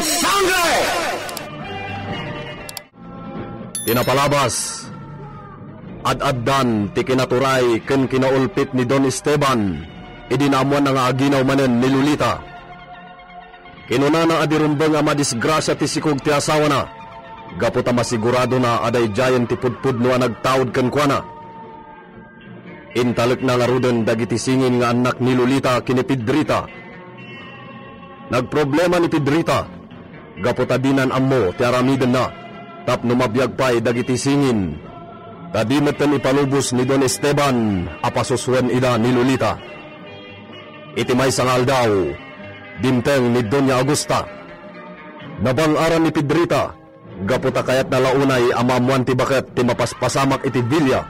sangre! Tinapalabas, ad-addan ti kinaturay ken kinaulpit ni Don Esteban, idinamuan nga aginaw manen ni Lolita. Kinuna na adirumbeng nga madisgrasya ti sikog ti asawa na, gaputa masigurado na aday jayan ti pudpud no nagtawd ken kuana. Intalek na nga ruden dagiti singin nga anak ni Lolita kini Pedrita. Nagproblema ni Pedrita, gaputa dinan ammo ti aramiden na, tapno mabiyag pa'y dagiti singin. Tadimeten ipalubos ni Don Esteban apasuswen ida ni Lolita. Iti may sangal daw, dimteng ni Doña Augusta. Nabangaran ni Pedrita, gaputa kayat nalaunay amamuan ti baket ti mapaspasamak iti bilya,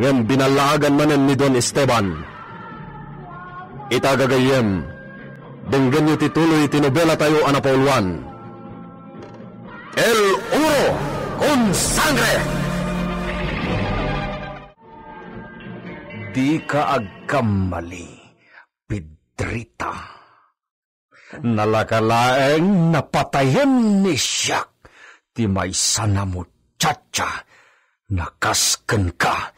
ngem binalaagan manen ni Don Esteban. Itagagayem, denggan nyo tituloy tinobela tayo anapauluan. El Oro con Sangre! Di ka agkamali, Pedrita. Nalakalaeng napatayen ni Siak, ti may sana mo tiyatya, nakasken ka,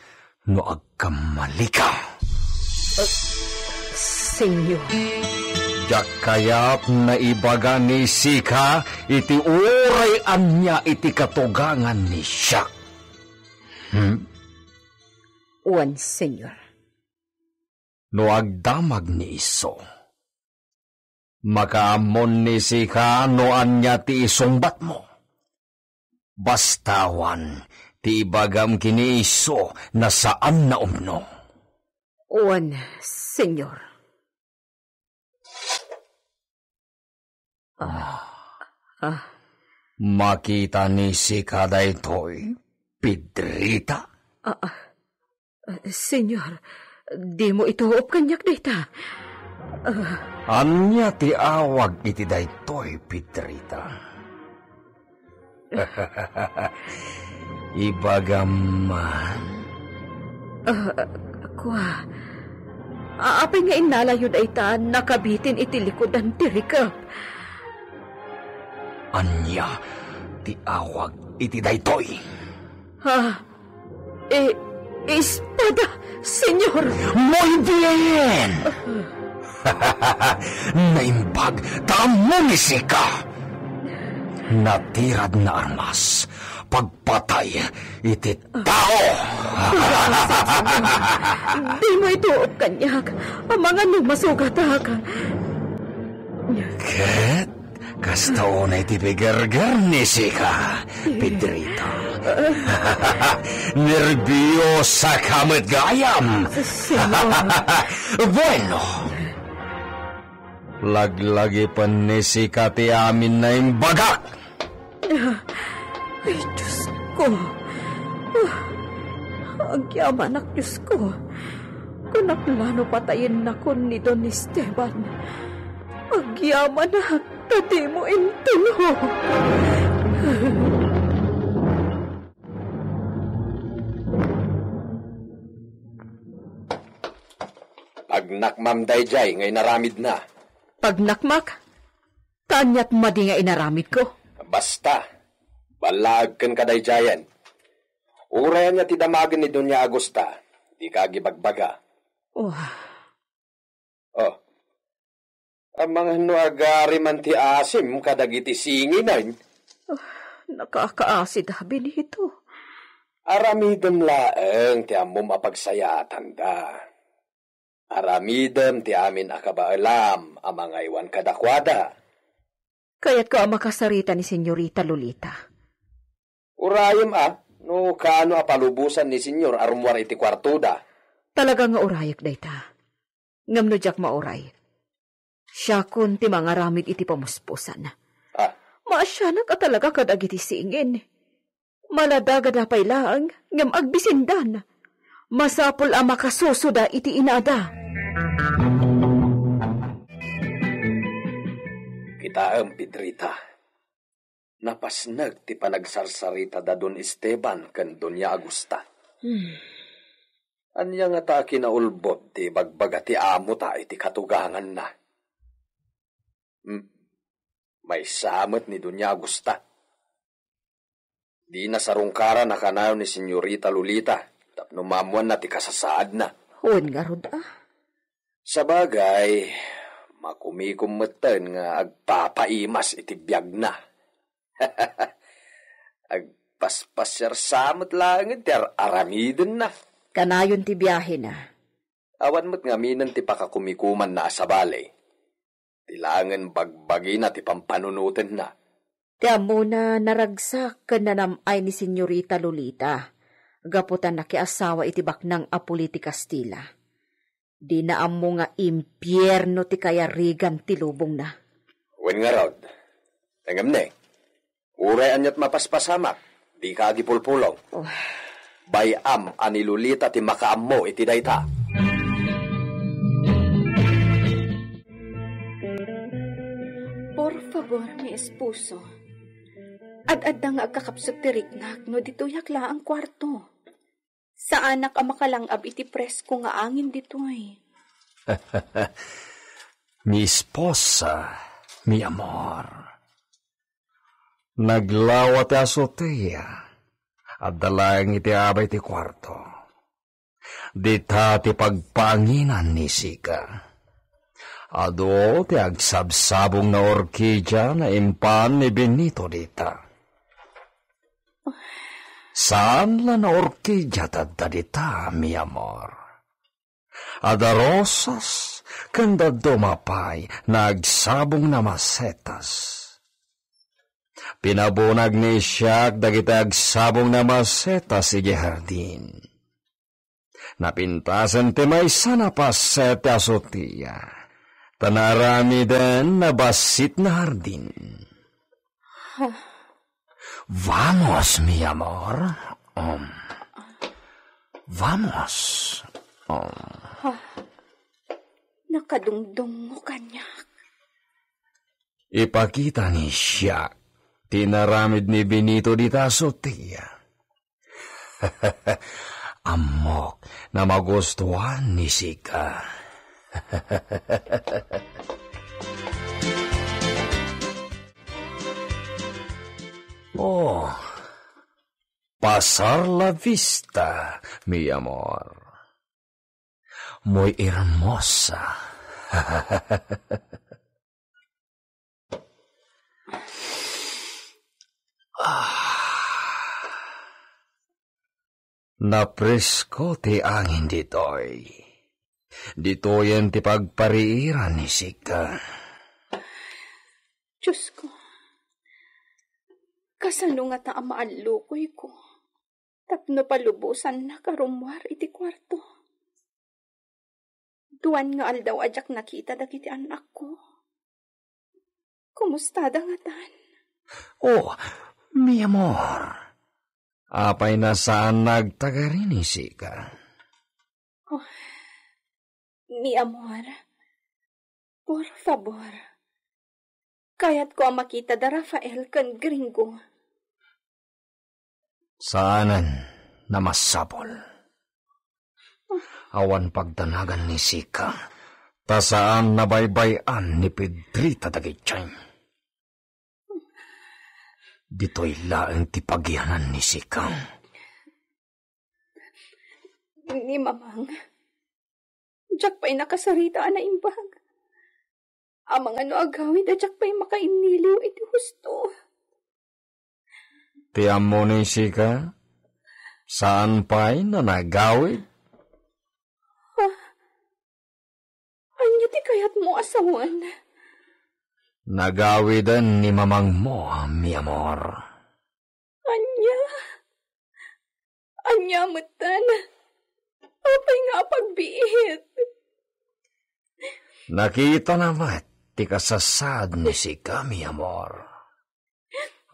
no agkamali ka. Senyor. Jak kayap na ibaga ni Sika, iti uray anya iti katugangan ni Siak. Uwan, senyor. No agdamag ni iso, makaamon ni Sika no anya ti isumbat mo. Bastawan ti ibagam kini iso na saan na umno. Uwan, senyor. Makita ni Sika daytoy, Pedrita? Senyor, di mo ituop kanyak dayta. Anya ti awag iti daytoy, Pedrita? Ibagaman. Apay nga inalayo dayta, nakabitin iti likodan ti rikap. Anya ti awag iti daytoy? Espada, senyor! Muy bien! Naimbag tamo ni Sika. Natirad na armas, pagpatay iti tao. Di mo ituop kanyak, ang mga numasugata ka. Ket, kasto na iti bigargar ni Sika, Pedrita. Nerviosa kamet gayam. Bueno, laglagi pa ni Sika ti amin na imbagak. Ay, Diyos ko. Ang yaman ak, Diyos ko. Kunaklano patayin na ko ni Don Esteban. Ang yaman ak, tati mo intulo. Pagnakmam dayjay ngay naramid na. Pagnakmak? Tanyat madi nga inaramid ko. Basta, balag ken kadayjayan. Urayan niya tidamagan ni Doña Augusta, di kagibagbaga. Ang mga nuagari man ti asim kadagiti singinan. Nakakaasid habi nito. Aramidem laeng ti amom apagsayatan da. Aramidem ti amin akabaalam ang mga iwan kadakwada. Kaya't ko ang makasarita ni Senyorita Lolita. Urayem no kano apalubusan ni Senyor arumwar iti kwartuda. Talagang nga urayak dayta. Ngamno jak mauray. Siya kun ti mga ramid iti pamuspusan. Maasyanak ka talaga kadagiti singin. Maladagada pay lang, ngam agbisindan. Masapol ang makasusuda iti inada. Kita Pedrita. Napasnag ti panagsarsarita da Don Esteban ken Doña Augusta. Anya nga ta kinaulbot ti bagbaga ti amo ta iti katugangan na. May samot ni Dunya Agusta. Di na sarungkara na kanayon ni Senyorita Lolita, tapno mamuan na ti kasasaad na. Huwag nga rod Sabagay, makumikumatan nga agpapaimas iti biyag na. Agpaspasyar samot langit, ter aramiden na. Kanayon ti biyahe na. Awan mo't nga minan ti pakakumikuman na asabalay. Tilangan bagbagi na ti pampanunutin na. Tiyan mo na naragsak ka na namay ni Senyorita Lolita. Gaputan na kiasawa iti baknang Apuli ti Kastila. Di na amo nga impyerno ti kayarigan ti lubong na. Wen nga rod. Tangam ne. Uray anyat mapaspasamak. Di ka agipulpulong. Bayam ani Lolita ti makaammo iti dayta. Por favor, mi esposo. Ad-ad nga agkakapsot ti riknak no dito'y akla ang kwarto. Sa anak ang makalangab iti presko nga angin dito'y. Mi esposa, mi amor. Naglawat ti asotea, at dalang iti abay ti kwarto. Dita ti pagpanginan ni Sika. Ado ti agsabsabong na orkidya na impan ni Benito dita. Saan la na orkidya tadta dita, mi amor? Ada rosas, kanda dumapay, nagsabong na masetas. Pinabunag ni Siak dagiti agsabong na masetas igi hardin. Napintasan ti may sana pasete asotia, tanarami den na basit na hardin. Vamos, mi amor. Vamos. Nakadungdong mo kanyak. Ipakita ni Siak, tinaramid ni Benito dita asotia. Amok na magustuhan ni Sika. Oh, pasar la vista, mi amor. Muy hermosa. Napresko ti angin ditoy. Ditoyen ti pagpariiran ni Sika. Diyos ko, kasano nga ta amaalukoy ko. Tapno palubusan na karumwar iti kwarto. Duwan nga aldaw ajak nakita dagiti anak ko. Kumusta da nga tan? Oh, mi amor. Apay na saan nagtagarin ni Sika? Oh, mi amor, por favor. Kayat ko ang makita da Rafael kan gringo. Saanan na masapol? Awan pagdanagan ni Sika, ta saan nabaybayan ni Pedrita dagityan. Dito'y laeng ti pagyanan ni Sika. Ni mamang, jak pa'y nakasarita na imbag. Amang ano agawid, jak pa'y makainiliw iti husto. Tiyam mo ni Sika? Saan pa'y nanagawid? Anya ti kayat mo asawan? Nagawidan ni mamang mo, mi amor. Anya mutan. Apay nga pagbiit. Nakita naman, ti kasasad ni Sika, mi amor.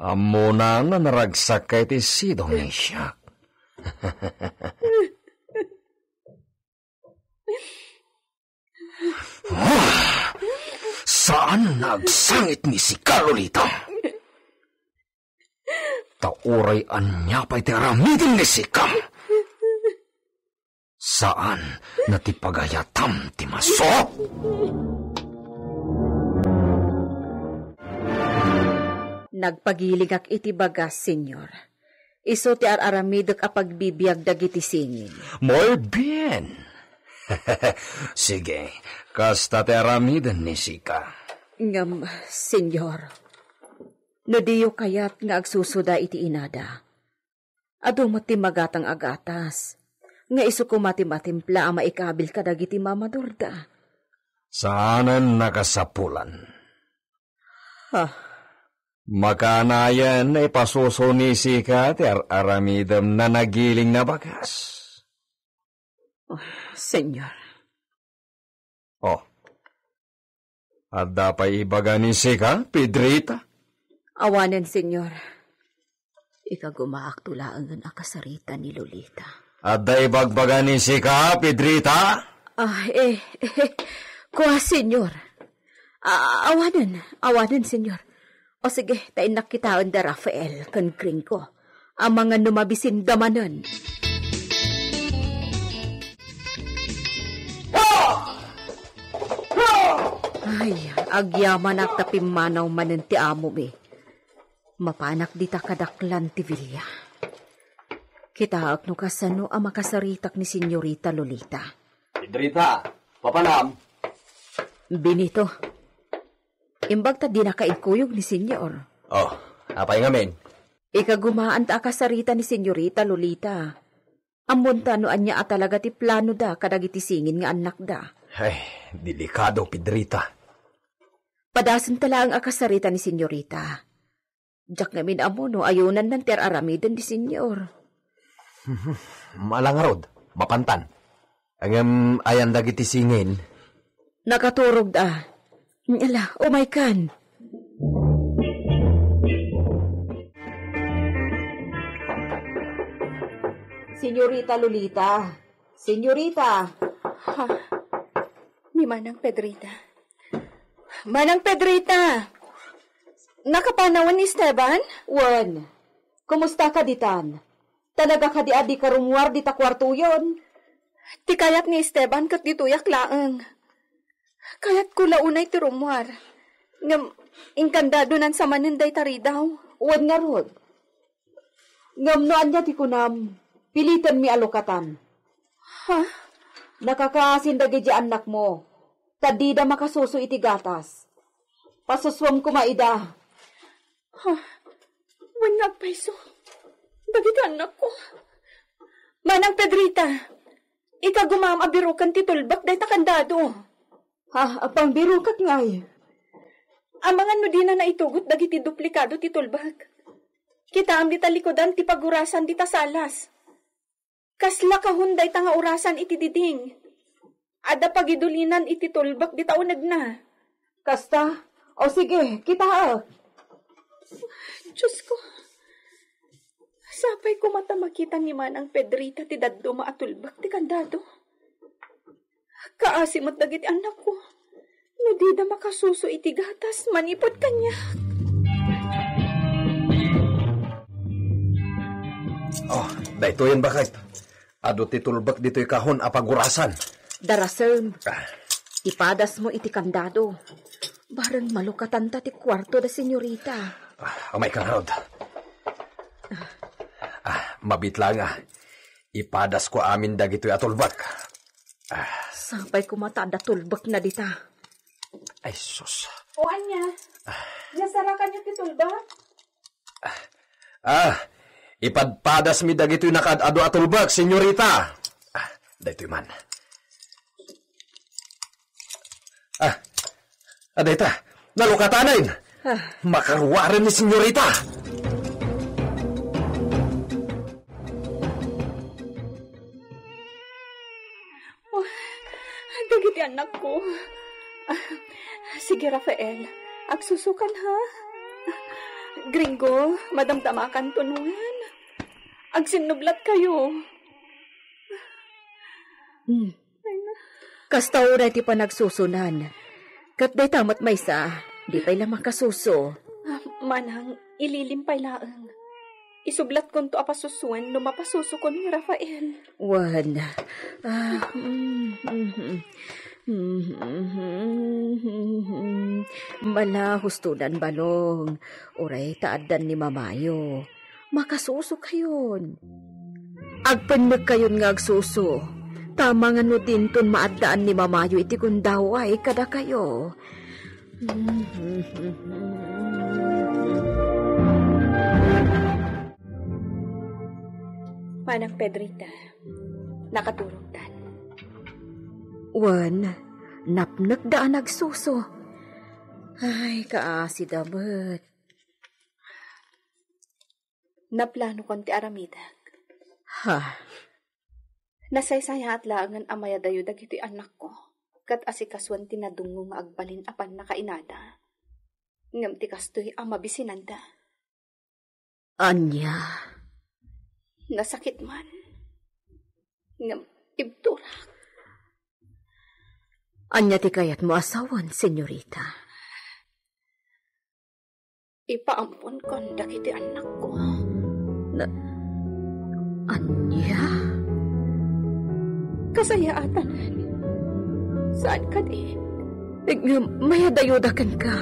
Amo na naragsak kay ti sidong ni Siak. Saan nagsangit ni Sika, Lolita? Tauray anya pa'y tiramidin ni Sika. Saan natipagayatam ti maso? Nagpagiligak iti bagas, senyor. Iso ti araramidok a pagbibiyag dagiti singin. Muy bien. Sige, kasta ti aramidan ni Sika. Ngam, senyor, no diyo kayat nga agsusuda iti inada. Ado mati magatang agatas, nga iso kumati-matimpla a maikabil ka dagiti mamadurda. Saanan nakasapulan? Ha? Makanayan ay pasuso ni Sika ti aramidam na nagiling na bagas. Senyor. At dapat ibaga ni Sika, Pedrita? Awanen, senyor. Ikagumaak tulaan ang akasarita ni Lolita. At da ibagbaga ni Sika, Pedrita? Kuha, senyor. Awanen, senyor. O sige, tain nakitaan da Rafael, kan Gringo. Ang mga numabisin damanan. Ay, agyaman ak tapimanaw manen ti amo mi. Mapanak di ta kadaklan ti Villa. Kitaak no kasano ang makasaritak ni Senyorita Lolita. Pedrita, papanam. Benito, imbag ta di nakaikuyog ni Senyor. Apay ngamin. Ikagumaan ta akasarita ni Senyorita Lolita. Amon ta no anya at talaga ti plano da kadagiti singin nga anak da. Ay, delikado, Pedrita. Padasan tala ang akasarita ni Senyorita. Diyak namin amo no ayunan ng ter-aramidan ni Senyor. Malangarod, mapantan. Ang ayan dagiti singin. Nakaturog da. Ala, my kan. Senyorita Lolita. Senyorita. Ha? Ni Manang Pedrita. Manang Pedrita! Nakapanawan ni Esteban? Wan, kumusta ka ditan? Talaga ka di adi karungwar di ta kwarto yon? Ti kayat ni Esteban kat dituyak laeng. Kayat ko launay ti rumwar. Ngam, inkandado nan sa maninday tari daw. Wan nga rod. Ngam noan niya ti kunam, pilitan mi alokatan. Ha? Nakakasindagi di anak mo. Tadida makasuso iti gatas. Pasuswam kumaida. Ha? Wan nagpaiso. Dagiti anak ko. Manang Pedrita, ikagumam abirukan ti tulbak day takandado. Ha? Apang birukat ngay. Ang mga nudina na itugot dagiti duplikado ti tulbak. Kita am di talikodan ti pagurasan di tasalas. Kasla kahunday ta nga urasan iti diding. Ada pagidulinan iti tulbak di taunag na. Kasta? O sige, kita. Diyos ko. Sapay ko mata makita ni Manang Pedrita ti daddo maatulbak ti kandado. Kaasimot dagiti anak ko. No di da makasuso iti gatas, manipod kanya. Dahito yan bakit? Ado ti tulbak dito'y kahon apagurasan. Darasem, ipadas mo iti kandado. Barang malukatan ta ti kwarto da senyorita. Amay kang rod. Mabit lang ipadas ko amin dagito'y atulbak. Sapay kumata da tulbak na dita. Ay, sus. O anya, nasarakan niyo ti tulbak? Ipadpadas mi dagito'y nakadado atulbak, senyorita. Dahito'y man. Dahita, nalukatanin. Makaruwaran ni senyorita. Dagiti anak ko. Sige, Rafael. Agsusukan, ha? Gringo, madamdamakan tunungan. Agsinublat kayo. Kasta oray ti pa nagsusunan. Kat day tamat may sa, di pa'y lang makasuso. Manang, ililimpay laang. Isublat kon to apasusuan, lumapasuso kon ni Rafael. Wan. Malahustunan balong. Uray taadan ni mamayo. Makasuso kayon. Agpanag kayon nga agsuso. Tama nga no dinton maadaan ni mamayo iti kundaway kada kayo. Manang Pedrita, nakaturog tan. Wan, napnak daan nagsuso. Ay, kaasi dabat. Naplano kon ti aramidag. Ha? Nasaysaya at laangan amaya dayo dagiti anak ko. Kat asikaswan tinadungo nga agbalin apan nakainada. Ngam ti kastoy ang mabisinanda. Anya? Nasakit man. Ngam ibturak. Anya ti kayat mo asawan, senyorita? Ipaampon kon dagiti anak ko. Anya? Kasayaatanan. Saan ka di? Mayadayudakan ka.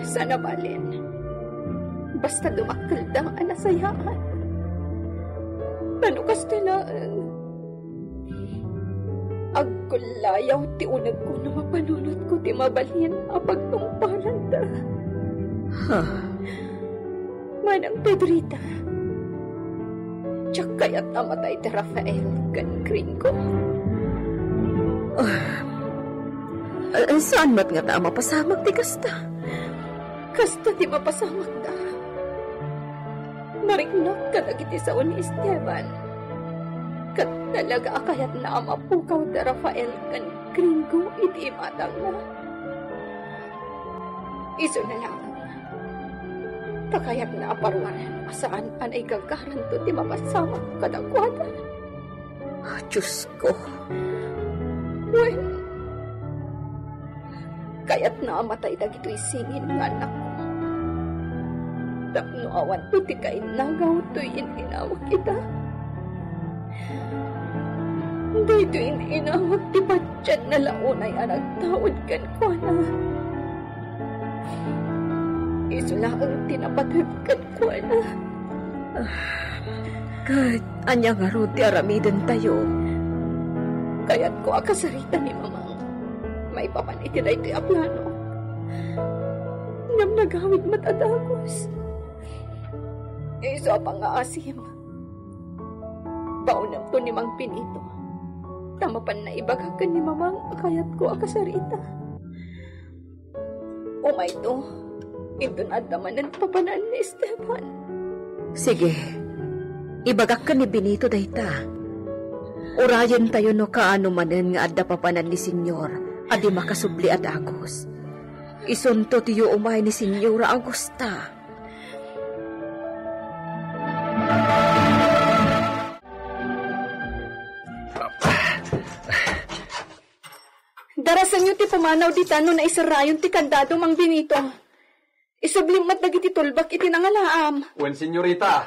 Sana balin. Basta dumakal dang anasayaan. Ano kastilaan? Agkulayaw ti unag ko na mapanunod ko ti mabalin apag tungpalan da. Ha? Manang Pedrita. Tsak kaya't namatay ti Rafael kan Gringo. Saan mat nga ta mapasamag ti kasta? Kasta ti mapasamag da. Narignak ka nagiti sao ni Esteban. Kat talaga akayat na amapukaw ti Rafael kan Gringo iti imatang na. Iso na lang. Takayat na aparwanan asaan anay gagaran to ti mapasamag kadakwada. Diyos ko. Well, kaya't naamatay dagito'y singin ng anak ko. Tapno awan to ti kainagaw to'y inawag kita. Dito inawag ti patyan na launay anag taod kan ko na. Isulaang tinapatid kan ko na. Kat, anya nga ro ti aramidan tayo. Kaya't ko akasarita ni Mamang. May papaniti na ito'y aplano. Ngam nagawid matadagos. Iso pang aasim. Baunam to ni Mang Pinito. Tamapan na ibagagan ni Mamang kaya't ko akasarita. Umay to. Ito na damanan papanan ni Esteban. Sige. Ibagak ka ni Benito dayta. Urayan tayo no kaano manen nga adda papanan ni Senyor adi makasubli at agos. Isunto tiyo umay ni Senyora Augusta. Darasan nyo ti pumanaw di tano na isarayon ti kandado Mang Benito. Isablimat dagiti tulbak iti nangalaam. Wen, senyorita,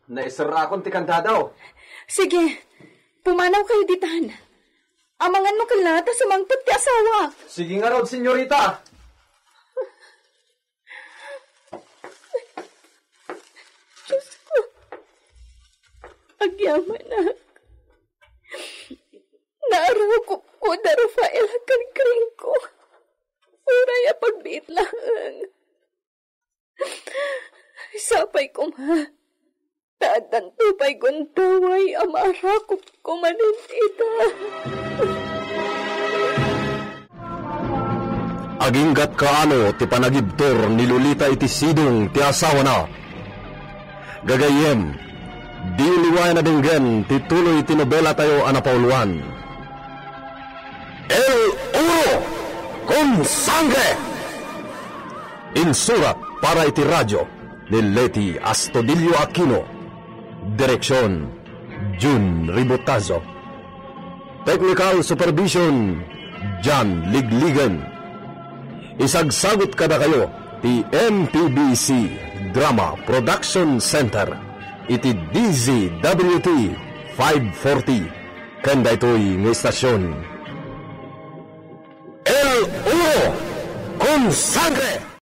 naisarakon ti kandado. Sige, pumanaw kayo ditan. Amangan mo kalata sa mangtot ti asawa. Sige nga rod, senyorita. Diyos ko. Agyaman na. Naaraw ko da Rafael kan Gringo. Uray apagbiit lang. Sapay ko ma. Taadan tupay guntaway amarakop ko manintita. Aginggat kaano ti panagibtor ni Lolita iti sidong ti asawa na. Gagayem, di liway na dinggen ti tuloy ti nobela tayo anapauluan. El Uro con Sangre! Insurat para iti radyo ni Leti Astudillo Aquino. Direksyon, Jun Ribotazo. Technical Supervision, John Ligligan. Isagsagot kada kayo ti MPBC Drama Production Center iti DZWT 540 kanda ito'y ng istasyon. sangre!